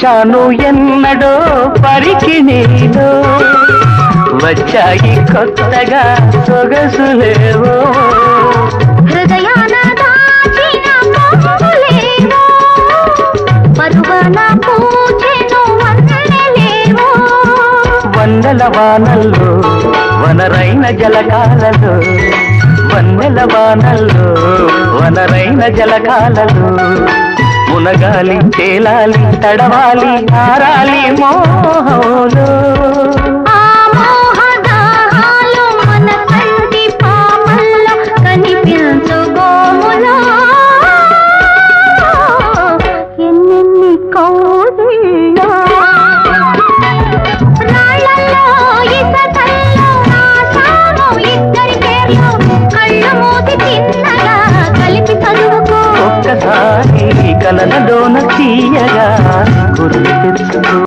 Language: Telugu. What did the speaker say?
చూశాను ఎన్నడో పరికి నీలో వచ్చాయి కొత్తగా సొగసులేవో హృదయాన దాచిన మోహములేవో పరువన పూచెను వన్నెలేవో వన్నెల వానల్లో వనరైన జలకాలలో వన్నెల వానల్లో వనరైన జలకాలలో మునగాలి తేలాలి తడవాలి ఆరాలి మోహంలో ఆ మోహదాహాలు మన కంటి పాపల్లో కనిపించు గోములో ఎన్నెన్ని కౌగిల్లో రాళ్ళల్లో ఇసకల్లో ఆశాను ఇద్దరి పేర్లు కళ్ళు మూసి తిన్నగా కలిపి చదువుకో ఒక్కసారి కలనలోన తీయగా గుర్తు తెచ్చుకో